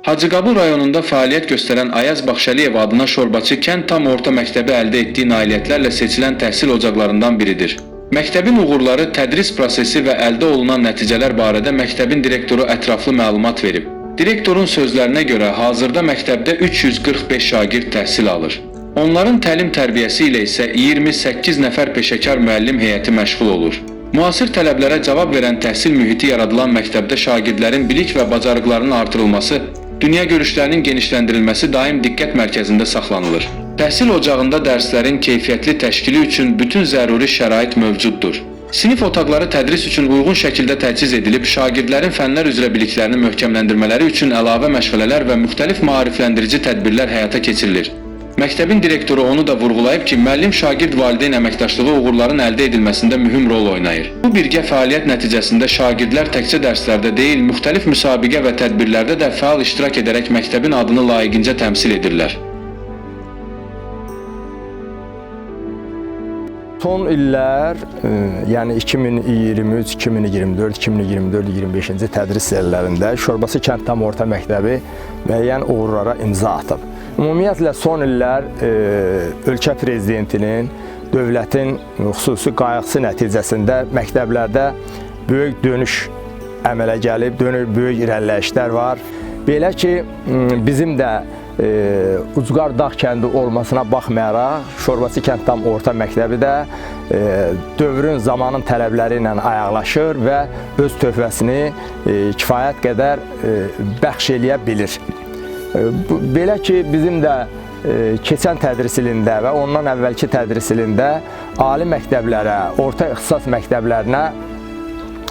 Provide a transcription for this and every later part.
Hacıqabul rayonunda fəaliyyət göstərən Ayaz Baxşəliyev adına şorbaçı kənd tam orta məktəbi əldə etdiyi nailiyyətlərlə seçilən təhsil ocaqlarından biridir. Məktəbin uğurları, tədris prosesi və əldə olunan nəticələr barədə məktəbin direktoru ətraflı məlumat verib. Direktorun sözlərinə görə hazırda məktəbdə 345 şagird təhsil alır. Onların təlim tərbiyəsi ilə isə 28 nəfər peşəkar müəllim heyəti məşğul olur. Müasir tələblərə cavab verən təhsil mühiti yaradılan məktəbdə şagirdlərin bilik və bacarıqlarının artırılması, dünya görüşlərinin genişləndirilməsi daim diqqət mərkəzində saxlanılır. Təhsil ocağında dərslərin keyfiyyətli təşkili üçün bütün zəruri şərait mövcuddur. Sinif otaqları tədris üçün uyğun şəkildə təchiz edilib, şagirdlərin fənlər üzrə biliklərini möhkəmləndirmələri üçün əlavə məşğələlər və müxtəlif maarifləndirici tədbirlər həyata keçirilir. Məktəbin direktoru onu da vurğulayıb ki, müəllim-şagird valideyn əməkdaşlığı uğurların əldə edilməsində mühüm rol oynayır. Bu birgə fəaliyyət nəticəsində şagirdlər təkcə dərslərdə deyil, müxtəlif müsabiqə və tədbirlərdə də fəal iştirak edərək məktəbin adını layiqincə təmsil edirlər. Son illər, yəni 2023, 2024, 2024-2025-ci tədris illərində Şorbası kənd tam orta məktəbi müəyyən uğurlara imza atıb. Ümumiyyətlə son illər ölkə prezidentinin, dövlətin xüsusi qayğısı nəticəsində məktəblərdə böyük dönüş əmələ gəlib, böyük irəliləyişlər var. Belə ki, bizim də Ucqar Dağ kəndi olmasına baxmayaraq, Şorbası kənd tam orta məktəbi də dövrün, zamanın tələbləri ilə ayaqlaşır və öz töhfəsini kifayət qədər bəxş eləyə bilir. Belə ki, bizim də keçən tədris ilində və ondan əvvəlki tədris ilində ali məktəblərə, orta ixtisas məktəblərinə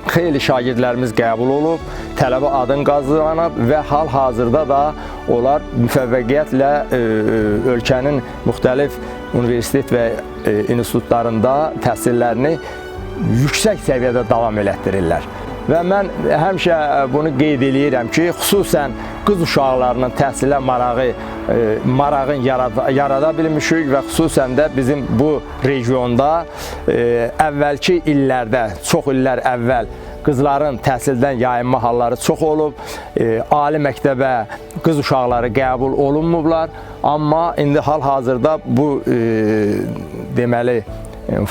xeyli şagirdlərimiz qəbul olub, tələbə adın qazanıb və hal-hazırda da onlar müvəffəqiyyətlə ölkənin müxtəlif universitet və institutlarında təhsillərini yüksək səviyyədə davam elətdirirlər. Və mən həmişə bunu qeyd edirəm ki, xüsusən qız uşaqlarının təhsilə marağın yarada bilmişik və xüsusən də bizim bu regionda əvvəlki illərdə, çox illər əvvəl qızların təhsildən yayınma halları çox olub, ali məktəbə qız uşaqları qəbul olunmublar, amma indi hal-hazırda bu deməli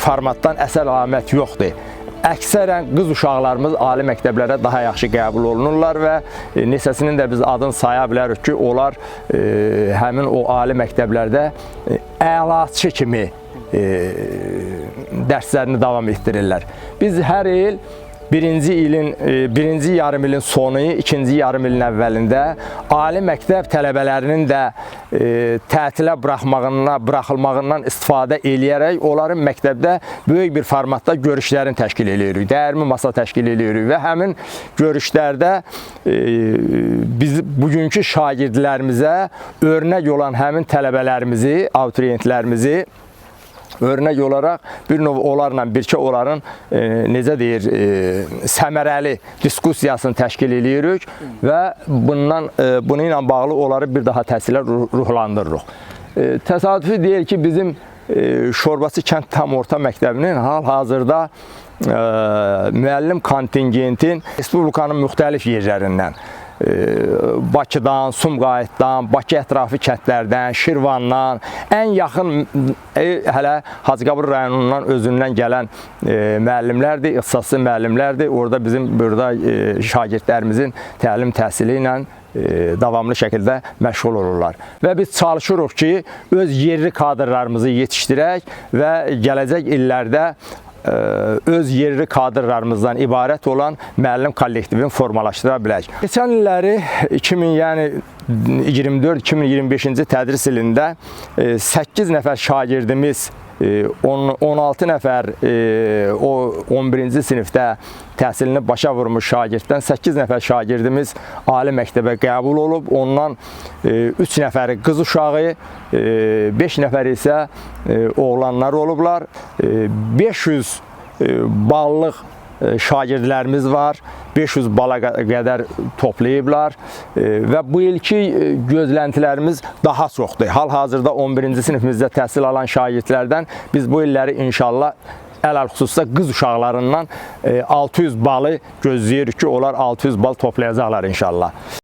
formatdan əsər əlamət yoxdur. Əksərən qız uşaqlarımız ali məktəblərə daha yaxşı qəbul olunurlar və neçəsinin də biz adını saya bilərik ki, onlar həmin o ali məktəblərdə əlaçı kimi dərslərini davam etdirirlər. Biz hər il birinci yarım ilin sonu, ikinci yarım ilin əvvəlində ali məktəb tələbələrinin də tətilə buraxılmağından istifadə eləyərək onların məktəbdə böyük bir formatda görüşlərini təşkil edirik, dəyərli masa təşkil edirik və həmin görüşlərdə biz bugünkü şagirdlərimizə örnək olan həmin tələbələrimizi, abituriyentlərimizi örnək olaraq bir növ onlarla bircə onların necə deyir, səmərəli diskusiyasını təşkil edirik və bununla bağlı onları bir daha təhsilə ruhlandırırıq. Təsadüfi deyil ki, bizim Şorbası kənd tam orta məktəbinin hal-hazırda müəllim kontingentin Respublikanın müxtəlif yerlərindən, Bakıdan, Sumqayıtdan, Bakı ətrafı kəndlərdən, Şirvandan, ən yaxın hələ Hacıqabul rayonundan özündən gələn müəllimlərdir, ixtisaslı müəllimlərdir. Orada bizim şagirdlərimizin təlim təhsili ilə davamlı şəkildə məşğul olurlar. Və biz çalışırıq ki, öz yerli kadrlarımızı yetişdirək və gələcək illərdə öz yerli kadrlarımızdan ibarət olan müəllim kollektivini formalaşdıra bilək. Keçən illəri 2024-2025-ci tədris ilində 8 nəfər şagirdimiz, 16 nəfər o 11-ci sinifdə təhsilini başa vurmuş şagirddən 8 nəfər şagirdimiz ali məktəbə qəbul olub. Ondan 3 nəfəri qız uşağı, 5 nəfər isə oğlanlar olublar. 500 ballıq şagirdlərimiz var, 500 bala qədər toplayıblar və bu ilki gözləntilərimiz daha çoxdur. Hal-hazırda 11-ci sinifimizdə təhsil alan şagirdlərdən biz bu illəri inşallah ələlxüsusda qız uşaqlarından 600 balı gözləyirik ki, onlar 600 bal toplayacaqlar inşallah.